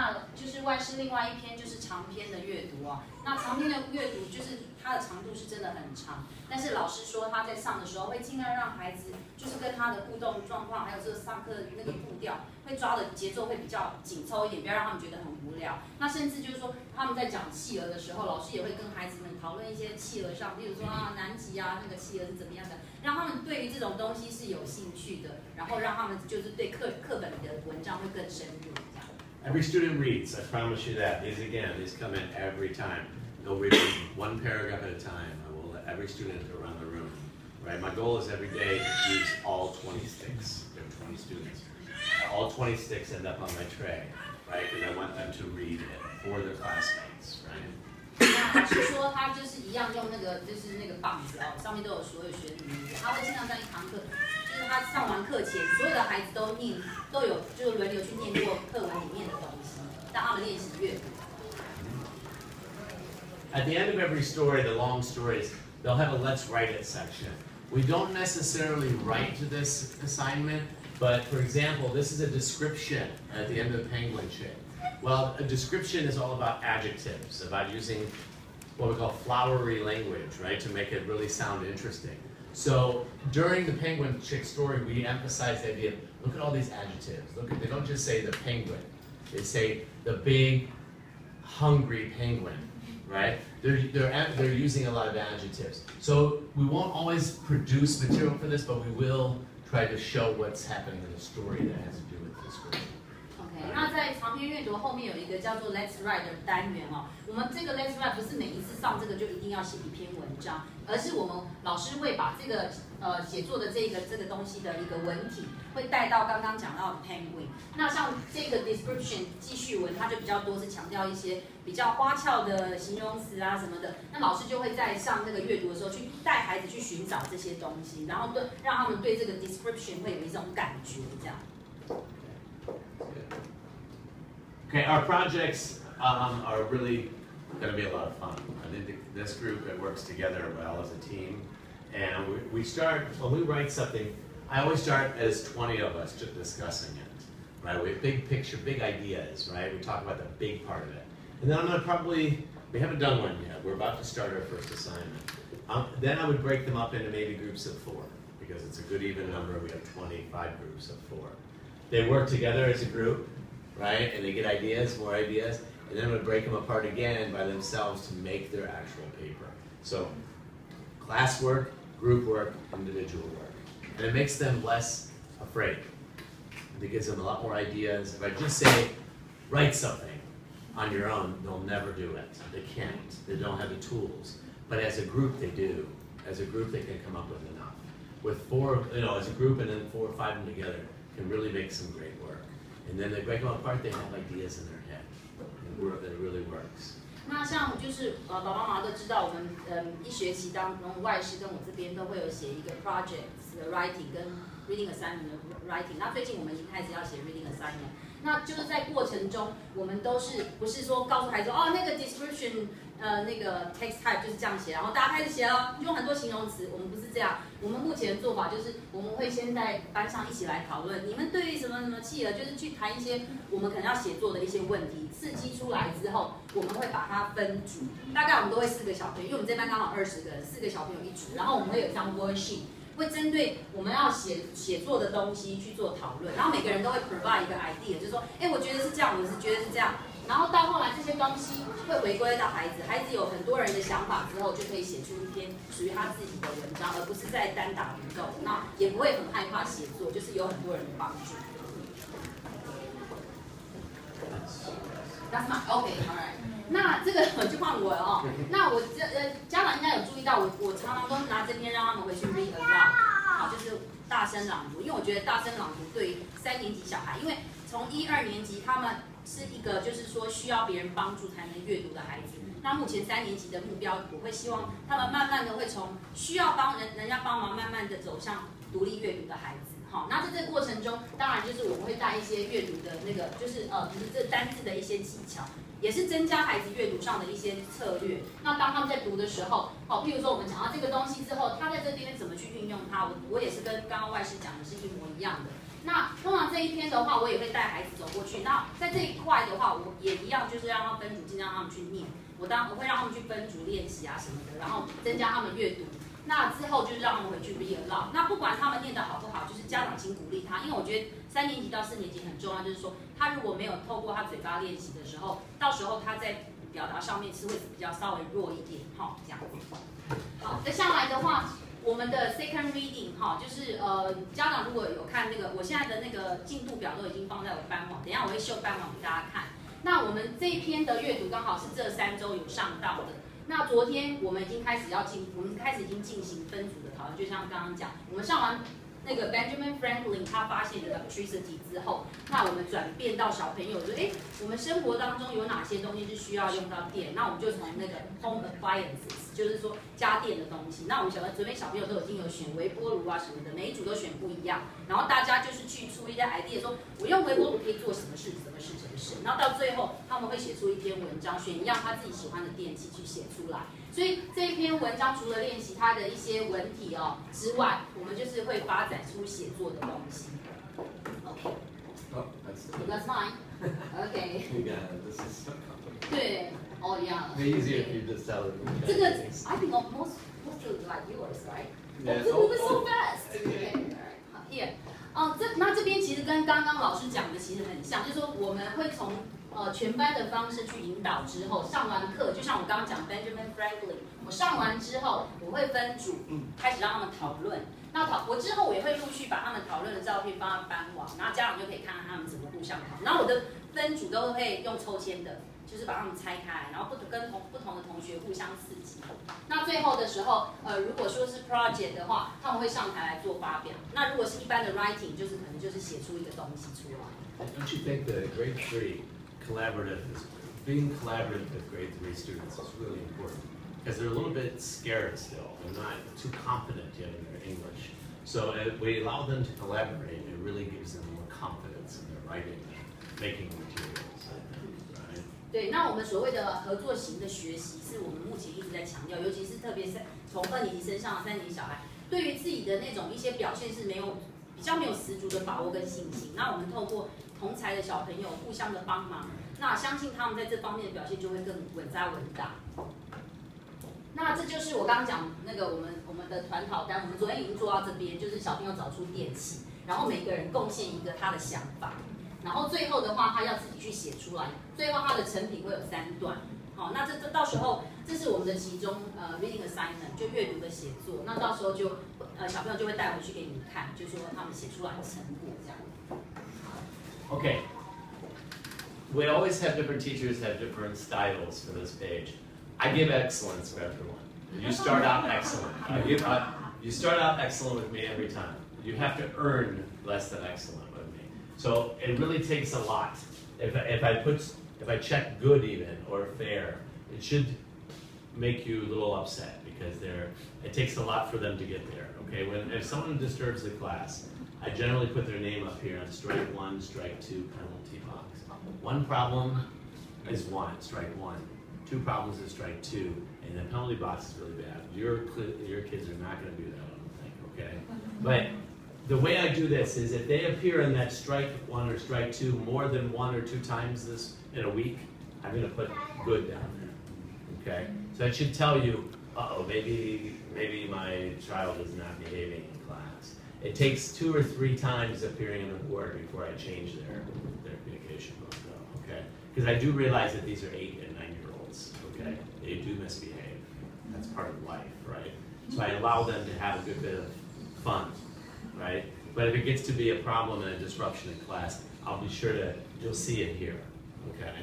那就是外师另外一篇就是长篇的阅读哦。那长篇的阅读就是它的长度是真的很长，但是老师说他在上的时候会尽量让孩子就是跟他的互动状况，还有这个上课的那个步调，会抓的节奏会比较紧凑一点，不要让他们觉得很无聊。那甚至就是说他们在讲企鹅的时候，老师也会跟孩子们讨论一些企鹅上，比如说南极啊那个企鹅是怎么样的，让他们对于这种东西是有兴趣的，然后让他们就是对课本里的文章会更深入这样。Every student reads, I promise you that. These come in every time. They'll read one paragraph at a time. I will let every student around the room. Right? My goal is every day to use all 20 sticks. There are 20 students. All 20 sticks end up on my tray, right? Because I want them to read it for their classmates, right? 那老师说他就是一样用那个棒子哦，上面都有所有学的名字，他会经常在一堂课，就是他上完课前，所有的孩子都有就是轮流去念过课文里面的东西，让他们练习阅读。At the end of every story, the long stories, they'll have a let's write it section. We don't necessarily write to this assignment, but for example, this is a description at the end of the Penguin Chick. Well, a description is all about adjectives, about using what we call flowery language, right, to make it really sound interesting. So during the Penguin Chick story, we emphasize the idea of, look at all these adjectives. They don't just say the penguin. They say the big, hungry penguin, right? They're using a lot of adjectives. So we won't always produce material for this, but we will try to show what's happening in the story that has to do with description. 那在长篇阅读后面有一个叫做 Let's Write 的单元哦。我们这个 Let's Write 不是每一次上这个就一定要写一篇文章，而是我们老师会把这个写作的这个东西的一个文体，会带到刚刚讲到的 Penguin。那像这个 description 记叙文，它就比较多是强调一些比较花俏的形容词啊什么的。那老师就会在上那个阅读的时候，去带孩子去寻找这些东西，然后让他们对这个 description 会有一种感觉，这样。Okay, our projects are really going to be a lot of fun. I think this group it works together well as a team, and we start when we write something. I always start as 20 of us just discussing it, right? We have big picture, big ideas, right? We talk about the big part of it, and then I'm going to we haven't done one yet. We're about to start our first assignment. Then I would break them up into maybe groups of 4 because it's a good even number. We have 25 groups of 4. They work together as a group. Right? And they get ideas, more ideas, and then we break them apart again by themselves to make their actual paper. So class work, group work, individual work. And it makes them less afraid. It gives them a lot more ideas. If I just say, write something on your own, they'll never do it. They can't. They don't have the tools. But as a group, they do. As a group, they can come up with enough. With 4, as a group and then 4 or 5 of them together, can really make some great work. And then they break them apart, they have ideas in their head. And it really works. 那像就是爸爸妈妈都知道，我们一学期当中外师跟我这边都会有写一个 project 的 writing 跟 reading assignment 的 writing。那最近我们已经开始要写 reading assignment。那就是在过程中，我们不是说告诉孩子那个 description 那个 text type 就是这样写，然后大家开始写了，用很多形容词。我们不是这样，我们目前的做法就是我们会先在班上一起来讨论，你们对于什么企鹅，就是去谈一些我们可能要写作的一些问题，刺激出来之后，我们会把它分组，大概我们都会4个小朋友，因为我们这班刚好20个人，4个小朋友一组，然后我们会有一张 worksheet。会针对我们要写作的东西去做讨论，然后每个人都会 provide 一个 idea， 就是说，我觉得是这样，我是觉得是这样，然后到后来这些东西会回归到孩子，孩子有很多人的想法之后，就可以写出一篇属于他自己的文章，而不是在单打独斗，那也不会很害怕写作，就是有很多人的帮助。That's my OK, alright. 那这个就换我了哦。那我家长应该有注意到，我常常都拿这篇让他们回去 read aloud， 好，就是大声朗读。因为我觉得大声朗读对于3年级小孩，因为从1、2年级他们是一个就是说需要别人帮助才能阅读的孩子。那目前3年级的目标，我会希望他们慢慢的会从需要人家帮忙，慢慢的走向独立阅读的孩子。好，那在这个过程中，当然就是我们会带一些阅读的那个，就是这单字的一些技巧，也是增加孩子阅读上的一些策略。那当他们在读的时候，譬如说我们讲到这个东西之后，他在这边怎么去运用它，我也是跟刚刚外师讲的是一模一样的。那通常这一篇的话，我也会带孩子走过去。那在这一块的话，我也一样，就是让他分组，尽量让他们去念。我会让他们去分组练习啊什么的，然后增加他们阅读。那之后就是让他们回去 read aloud。那不管他们念得好不好，就是家长请鼓励他，因为我觉得3年级到4年级很重要，就是说他如果没有透过他嘴巴练习的时候，到时候他在表达上面是会比较稍微弱一点，哈，这样子。好，接下来的话，我们的 second reading 哈，就是家长如果有看那个，我现在的那个进度表都已经放在我班网，等一下我会秀班网给大家看。那我们这一篇的阅读刚好是这3周有上到的。那昨天我们已经开始已经进行分组的讨论，就像刚刚讲，我们上完那个 Benjamin Franklin 他发现的 electricity 之后，那我们转变到小朋友说，我们生活当中有哪些东西是需要用到电？那我们就从那个 home appliances， 就是说家电的东西。那我们昨天小朋友都已经有选微波炉啊什么的，每一组都选不一样，然后大家就是去出一些 idea， 说我用微波炉可以做什么事，什么事，什么事。然后到最后他们会写出一篇文章，选一样他自己喜欢的电器去写出来。所以这一篇文章除了练习它的一些文体之外，我们就是会发展出写作的东西。OK。Oh, that's mine. Okay. Yeah, this is so complicated. 对，哦呀。Way easier if you just tell it. 这个 I think most like yours, right? Yes. Oh, this is so fast. Okay. Alright. 好 Here. 这边其实跟刚刚老师讲的其实很像，就是说我们会从全班的方式去引导之后，上完课，就像我刚刚讲 Benjamin Franklin， 我上完之后，我会分组，开始让他们讨论。那我之后我也会陆续把他们讨论的照片放在班网，然后家长就可以看看他们怎么互相讨论。然后我的分组都会用抽签的，就是把他们拆开来，然后跟不同的同学互相刺激。那最后的时候，如果说是 project 的话，他们会上台来做发表。那如果是一般的 writing， 就是可能就是写出一个东西出来。Don't you think the grade 3 being collaborative with grade 3 students is really important? Because they're a little bit scared still. They're not too confident yet in their English. So we allow them to collaborate. It really gives them more confidence in their writing and making materials. Right? 对，那我们所谓的合作型的学习，是我们目前一直在强调，尤其是特别是从2年级升上3年级小孩，对于自己的那种一些表现是比较没有十足的把握跟信心。那我们透过同才的小朋友互相的帮忙，那相信他们在这方面的表现就会更稳扎稳打。那这就是我刚刚讲那个我们的团讨单，我们昨天已经做到这边，就是小朋友找出电器，然后每个人贡献一个他的想法，然后最后的话他要自己去写出来，最后他的成品会有3段。好，那这到时候这是我们的其中reading assignment， 就阅读的写作，那到时候就小朋友就会带回去给你们看，就说他们写出来的成果这样。Okay. We always have different teachers have different styles for this page. I give excellence for everyone. You start out excellent. You start out excellent with me every time. You have to earn less than excellent with me. So it really takes a lot. If I check good even or fair, it should make you a little upset because it takes a lot for them to get there. Okay, if someone disturbs the class, I generally put their name up here on strike 1, strike 2, penalty box. One problem is 1, strike 1. 2 problems is strike 2, and the penalty box is really bad. Your kids are not going to do that, I don't think, okay? But the way I do this is if they appear in that strike 1 or strike 2 more than 1 or 2 times this in a week, I'm going to put good down there, okay? So that should tell you, maybe my child is not behaving in class. It takes 2 or 3 times appearing in the board before I change their communication book, though, okay? Because I do realize that these are 8 and 9-year-olds, okay? They do misbehave. That's part of life, right? So I allow them to have a good bit of fun, right? But if it gets to be a problem and a disruption in class, I'll be sure you'll see it here, okay?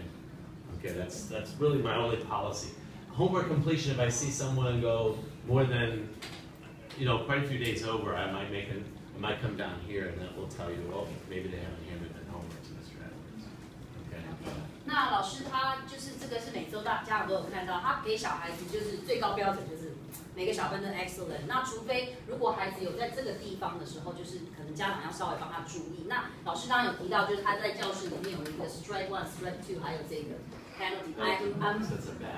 Okay, that's really my only policy. Homework completion, if I see someone go more than, quite a few days over, I might come down here and that will tell you, oh, maybe they haven't handed in homework to Mr. Edwards. Okay. 那老师他就是这个是每周家长都有看到，他给小孩子就是最高标准就是每个小分都 excellent。那除非如果孩子有在这个地方的时候，就是可能家长要稍微帮他注意。那老师刚刚有提到，就是他在教室里面有一个 strike 1, strike 2，还有这个 penalty.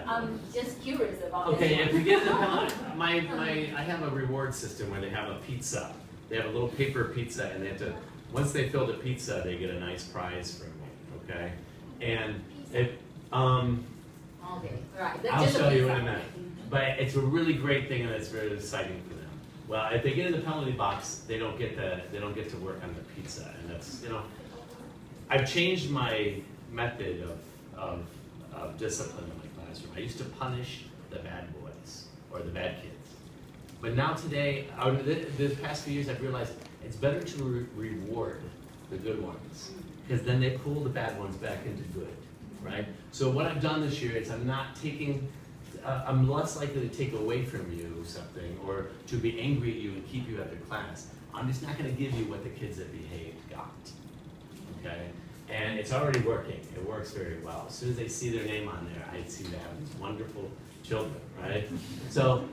I'm just curious about. Okay, if you get the penalty, I have a reward system where they have a pizza. They have a little paper pizza and they have to once they fill the pizza, they get a nice prize from me, okay? And it, Okay, right. I'll show you in a minute. But it's a really great thing and it's very exciting for them. Well, if they get in the penalty box, they don't get to work on the pizza, and that's, you know, I've changed my method of discipline in my classroom. I used to punish the bad boys or the bad kids, but now today, the past few years, I've realized it's better to reward the good ones, because then they pull the bad ones back into good, right? So what I've done this year is I'm less likely to take away from you something or to be angry at you and keep you at the class. I'm just not going to give you what the kids that behaved got, okay? And it's already working. It works very well. As soon as they see their name on there, I see they have these wonderful children, right? So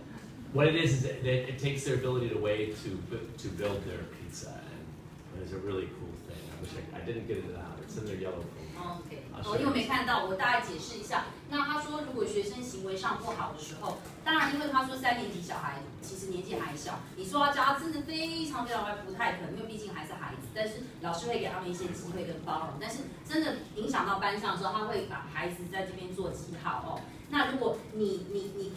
what it is that it takes their ability to weigh to build their pizza, and it's a really cool thing. I wish I didn't get it out. It's in their yellow folder. OK， 因为我没看到，我大概解释一下。那他说，如果学生行为上不好的时候，当然，因为他说3年级小孩其实年纪还小，你说要教他真的非常非常快，不太可能，因为毕竟还是孩子。但是老师会给他们一些机会跟包容。但是真的影响到班上的时候，他会把孩子在这边做记号哦。那如果你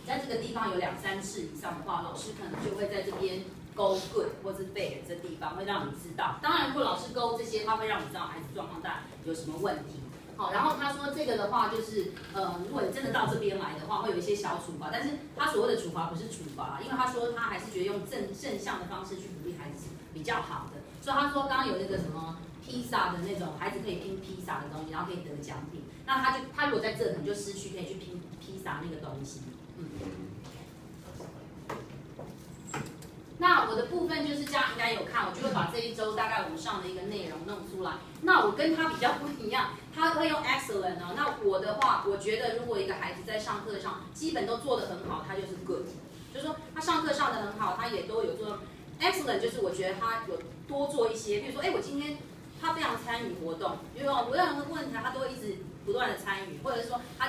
在这个地方有2、3次以上的话，老师可能就会在这边勾 good 或是 bad 这地方，会让你知道。当然，如果老师勾这些，他会让你知道孩子状况大有什么问题。好，然后他说这个的话就是，如果你真的到这边来的话，会有一些小处罚，但是他所谓的处罚不是处罚，因为他说他还是觉得用正向的方式去鼓励孩子是比较好的。所以他说刚刚有那个什么披萨的那种，孩子可以拼披萨的东西，然后可以得奖品。那他如果在这可能就失去可以去拼披萨那个东西。那我的部分就是家长应该有看，我就会把这一周大概我们上的一个内容弄出来。那我跟他比较不一样，他会用 excellent 哦。那我的话，我觉得如果一个孩子在上课上基本都做得很好，他就是 good， 就是说他上课上得很好，他也都有做 excellent， 就是我觉得他有多做一些，比如说，我今天他非常参与活动，因为我有个问题，他都会一直不断的参与，或者是说他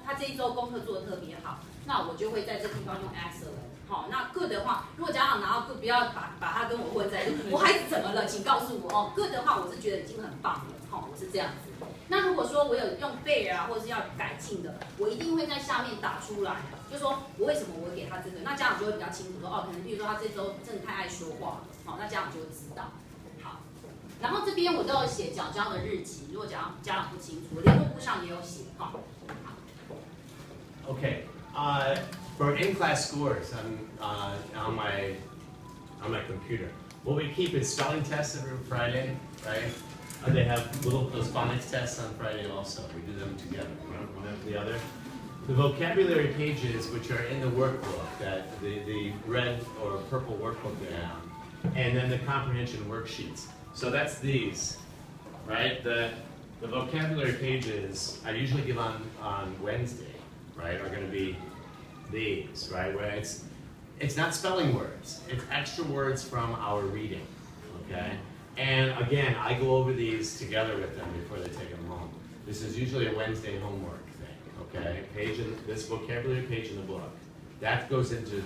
他这一周功课做得特别好，那我就会在这地方用 excellent。好，那 good 的话，如果家长拿到 good， 不要把它跟我混在一起。我孩子怎么了？请告诉我哦。good 的话，我是觉得已经很棒了，好，我是这样子。那如果说我有用 fair 啊，或者是要改进的，我一定会在下面打出来，就说我为什么我给他这个，那家长就会比较清楚说，哦，可能比如说他这周真的太爱说话了，好，那家长就会知道。好，然后这边我都有写缴交的日期，如果家长不清楚，联络簿上也有写，好。Okay. For in-class scores on my computer, what we keep is spelling tests every Friday, right? They have those phonics tests on Friday also. We do them together, one after the other. The vocabulary pages, which are in the workbook, that the red or purple workbook there, and then the comprehension worksheets. So that's these, right? The vocabulary pages I usually give on Wednesday, right? Are going to be these, right? Where it's not spelling words, it's extra words from our reading, okay? And again, I go over these together with them before they take them home. This is usually a Wednesday homework thing, okay? This vocabulary page in the book, that goes into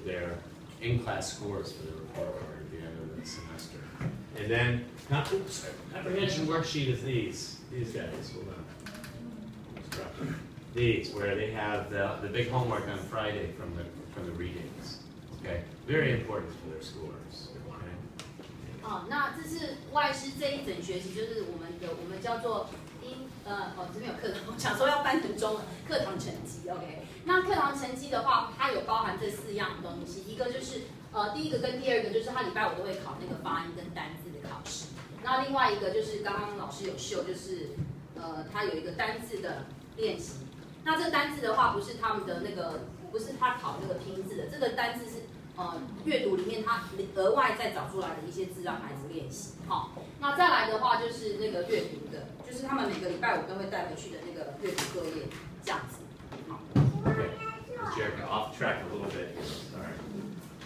their in-class scores for the report card at the end of the semester. And then comprehension worksheet is these guys. Hold on. These, where they have the big homework on Friday from the readings, okay? Very important for their scores. Okay? 哦，那这是外师这一整学期，就是我们叫做这边有课堂，我想说要翻成中文，课堂成绩 ，OK？ 那课堂成绩的话，它有包含这4样东西，一个就是第一个跟第二个就是他礼拜5都会考那个发音跟单字的考试，那另外一个就是刚刚老师有秀，就是他有一个单字的练习。那这个单字的话，不是他们的那个，不是他考那个拼字的，这个单字是阅读里面他额外再找出来的一些字让孩子练习。好，那再来的话就是那个阅读的，就是他们每个礼拜5都会带回去的那个阅读作业，这样子。好。Okay, Jerica, off track a little bit here. Sorry,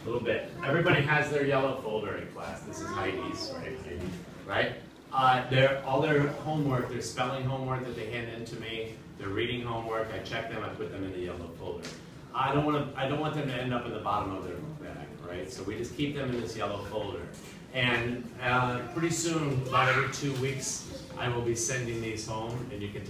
a little bit. Everybody has their yellow folder in class. This is Heidi's, right? All their homework, their spelling homework that they hand in to me. Their reading homework, I check them, I put them in the yellow folder. I don't want them to end up in the bottom of their book bag, right? So we just keep them in this yellow folder. And pretty soon, about every 2 weeks, I will be sending these home, and you can